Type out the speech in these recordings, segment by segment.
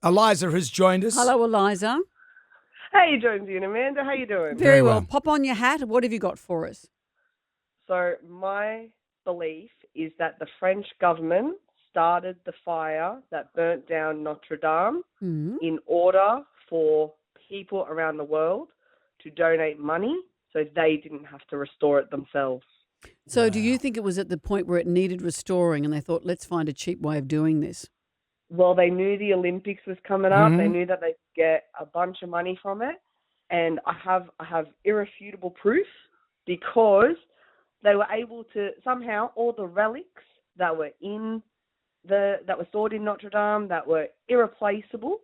Eliza has joined us. Hello, Eliza. How you doing, Dean Amanda? How you doing? Very well. Pop on your hat. What have you got for us? So my belief is that the French government started the fire that burnt down Notre Dame in order for people around the world to donate money so they didn't have to restore it themselves. So do you think it was at the point where it needed restoring and they thought, let's find a cheap way of doing this? Well, they knew the Olympics was coming up. They knew that they'd get a bunch of money from it. And I have irrefutable proof because they were able to somehow all the relics that were stored in Notre Dame that were irreplaceable,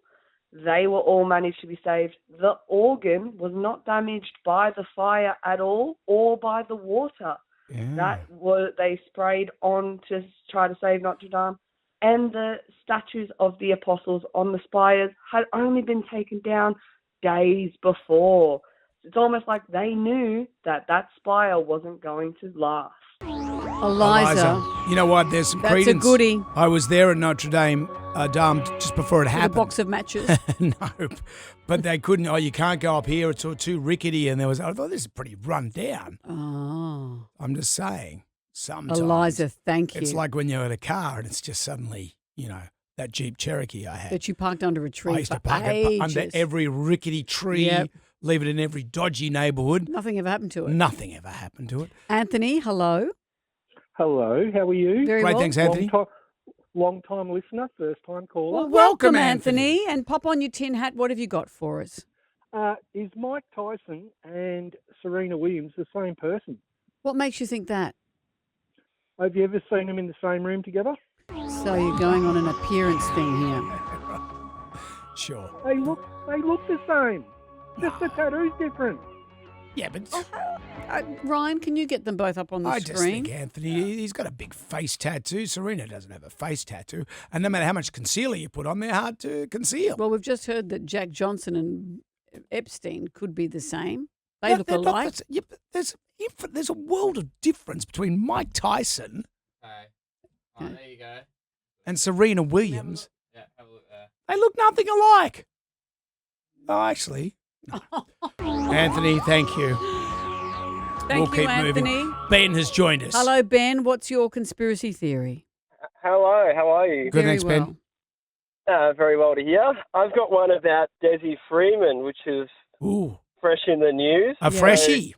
they were all managed to be saved. The organ was not damaged by the fire at all or by the water. Yeah. They sprayed on to try to save Notre Dame. And the statues of the apostles on the spires had only been taken down days before. It's almost like they knew that spire wasn't going to last. Eliza. You know what? There's some That's credence. a goodie. I was there at Notre Dame just before it With happened. a box of matches. No, but they couldn't. Oh, you can't go up here. It's all too rickety. And I thought this is pretty run down. Oh. I'm just saying. Sometimes. Eliza, thank you. It's like when you're in a car and it's just suddenly, that Jeep Cherokee I had. That you parked under a tree I used for to park it ages. under every rickety tree, leave it in every dodgy neighbourhood. Nothing ever happened to it. Nothing ever happened to it. Anthony, hello. Hello, how are you? Very Great, well. thanks, Anthony. Long-time listener, first-time caller. Well, welcome, Anthony. And pop on your tin hat. What have you got for us? Is Mike Tyson and Serena Williams the same person? What makes you think that? Have you ever seen them in the same room together? So you're going on an appearance thing here. Sure. They look the same. Just the tattoo's different. Yeah, but Ryan, can you get them both up on the I screen? just think Anthony, he's got a big face tattoo. Serena doesn't have a face tattoo. And no matter how much concealer you put on, they're hard to conceal. Well, we've just heard that Jack Johnson and Epstein could be the same. They look alike. But there's a world of difference between Mike Tyson There you go. and Serena Williams. Yeah, have a look there. They look nothing alike. Oh, actually. Anthony, thank you. Thank We'll you, keep Anthony. moving. Ben has joined us. Hello, Ben. What's your conspiracy theory? Hello, how are you? Good, Very thanks, well. Ben. Very well to hear. I've got one about Desi Freeman, which is Ooh, fresh in the news. a freshie.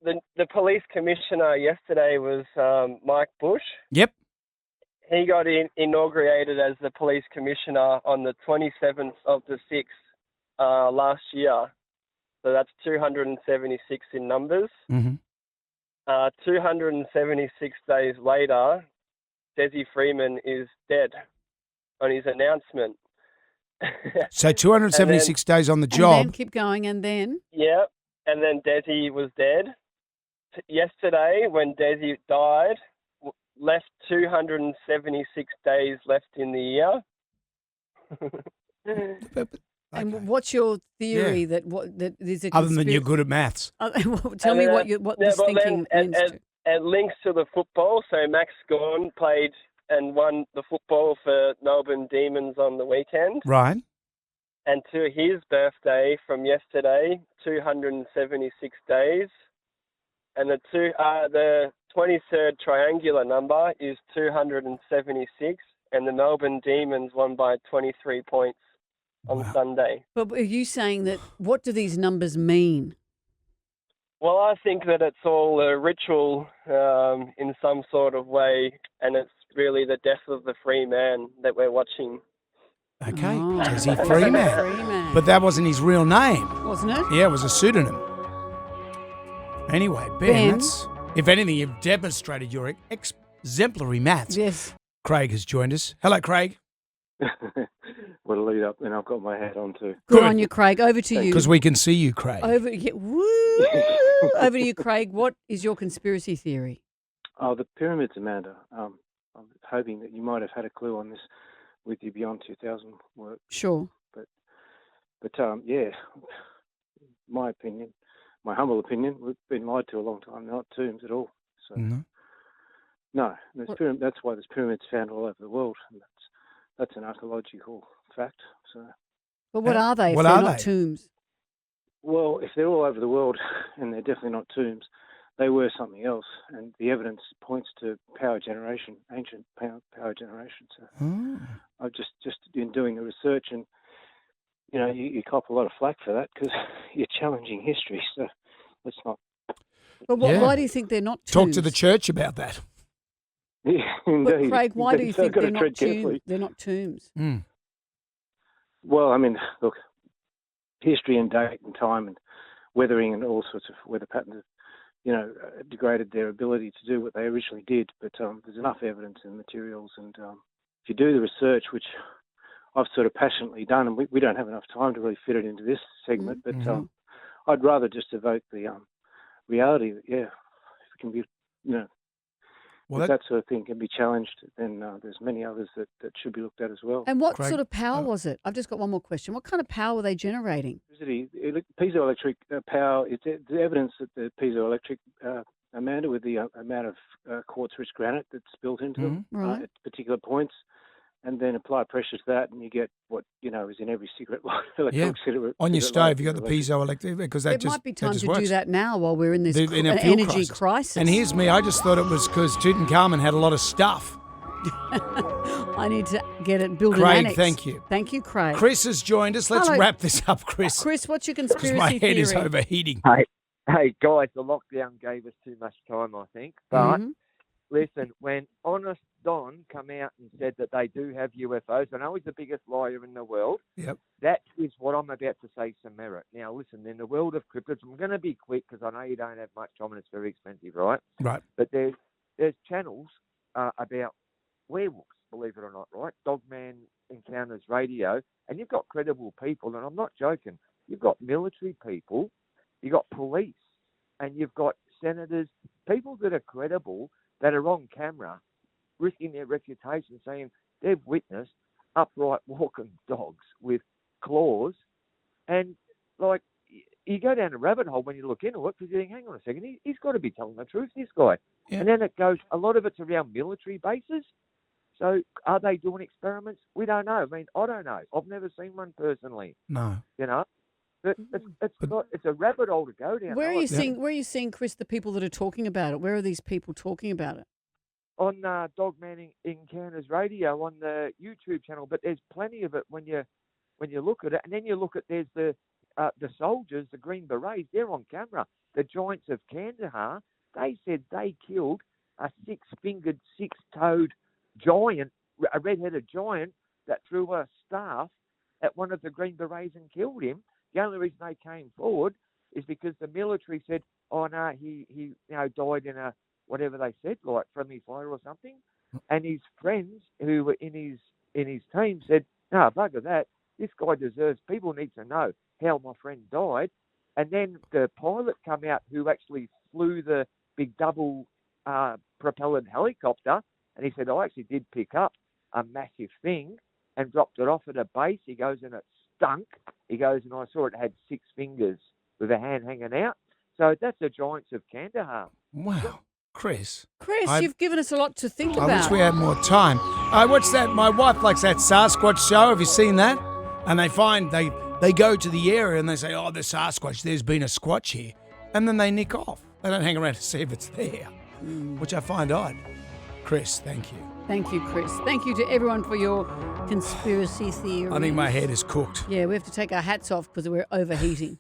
The police commissioner yesterday was Mike Bush. Yep. He got inaugurated as the police commissioner on the 27th of the 6th last year. So that's 276 in numbers. Mm-hmm. 276 days later, Desi Freeman is dead on his announcement. So 276 days on the And then job. keep going, and then Yeah, and then Desi was dead. Yesterday, when Desi died, left 276 days left in the year. and Okay. what's your theory that there's a Other than you're good at maths. Tell me what this thinking leans to. It links to the football. So Max Gawn played and won the football for Melbourne Demons on the weekend. Right. And to his birthday from yesterday, 276 days. And the 23rd triangular number is 276, and the Melbourne Demons won by 23 points on Sunday. But are you saying that what do these numbers mean? Well, I think that it's all a ritual in some sort of way, and it's really the death of the free man that we're watching. Okay. Oh. Desi Freeman. Freeman. But that wasn't his real name. Wasn't it? Yeah, it was a pseudonym. Anyway, Ben, if anything, you've demonstrated your exemplary maths. Yes. Craig has joined us. Hello, Craig. What a lead up, and I've got my hat on too. Good on you, Craig. Over to you. Because we can see you, Craig. Over to you, Craig. What is your conspiracy theory? Oh, the pyramids, Amanda. I'm hoping that you might have had a clue on this with your Beyond 2000 work. Sure. But yeah, my opinion, my humble opinion, we've been lied to a long time, not tombs at all. So no, that's why there's pyramids found all over the world, and that's an archaeological fact So, But what are they if what they're are not they? tombs? well, if they're all over the world and they're definitely not tombs, they were something else, and the evidence points to power generation, ancient power generation. So, Oh. I've just been doing the research, and you cop a lot of flack for that because you're challenging history. So, let's not. But Yeah. why do you think they're not Talk tombs? to the church about that. Yeah, But indeed. Craig, why do you So I've think got they're to not tread tombs? carefully. They're not tombs. Mm. Well, I mean, look, history and date and time and weathering and all sorts of weather patterns have, degraded their ability to do what they originally did. But there's enough evidence in the materials, and if you do the research, which I've sort of passionately done, and we don't have enough time to really fit it into this segment, but I'd rather just evoke the reality that, if it can be, Well, if that sort of thing can be challenged, then there's many others that should be looked at as well. And what Craig, sort of power was it? I've just got one more question. What kind of power were they generating? Piezoelectric power, it's the evidence that the piezoelectric, Amanda, with the amount of quartz-rich granite that's built into them Right. at particular points, and then apply pressure to that, and you get what is in every cigarette lighter. Yeah. On your stove, you got the piezoelectric because that It just might be time that just to works. do that now while we're in this In a fuel energy crisis. And here's me. I just thought it was because Tutankhamun had a lot of stuff. I need to get it, build an Craig, annex. thank you. Thank you, Craig. Chris has joined us. Let's Hello. wrap this up, Chris. Chris, what's your Because conspiracy my head theory? is overheating. Hey guys, the lockdown gave us too much time, I think. But Mhm. listen, when Honest Don come out and said that they do have UFOs, I know he's the biggest liar in the world. Yep. That is what I'm about to say some merit. Now, listen, in the world of cryptids, I'm going to be quick because I know you don't have much time and it's very expensive, right? Right. But there's channels about werewolves, believe it or not, right? Dogman Encounters Radio, and you've got credible people, and I'm not joking. You've got military people, you've got police, and you've got senators, people that are credible, that are on camera, risking their reputation, saying they've witnessed upright walking dogs with claws, and like you go down a rabbit hole when you look into it because you think, hang on a second, he's got to be telling the truth, this guy. Yeah. And then it goes, a lot of it's around military bases. So are they doing experiments? We don't know. I mean, I don't know. I've never seen one personally. No. But it's a rabbit hole to go down. Where are you seeing, Chris, the people that are talking about it? Where are these people talking about it? On Dogman Encounters Radio on the YouTube channel, but there's plenty of it when you look at it, and then you look at there's the soldiers, the Green Berets, they're on camera. The Giants of Kandahar, they said they killed a six-fingered, six-toed giant, a red-headed giant that threw a staff at one of the Green Berets and killed him. The only reason they came forward is because the military said, "Oh no, he died in a whatever they said, like friendly fire or something." And his friends who were in his team said, "No, bugger that. This guy deserves. People need to know how my friend died." And then the pilot come out who actually flew the big double propellered helicopter, and he said, "I actually did pick up a massive thing and dropped it off at a base." He goes, and it stunk. He goes, and I saw it had 6 fingers with a hand hanging out. So that's the Giants of Kandahar. Wow. Chris, you've given us a lot to think I about. wish we had more time. What's that? My wife likes that Sasquatch show. Have you seen that? And they go to the area and they say, "Oh, the Sasquatch, there's been a squatch here." And then they nick off. They don't hang around to see if it's there, which I find odd. Chris, thank you. Thank you, Chris. Thank you to everyone for your conspiracy theories. I think my head is cooked. Yeah, we have to take our hats off because we're overheating.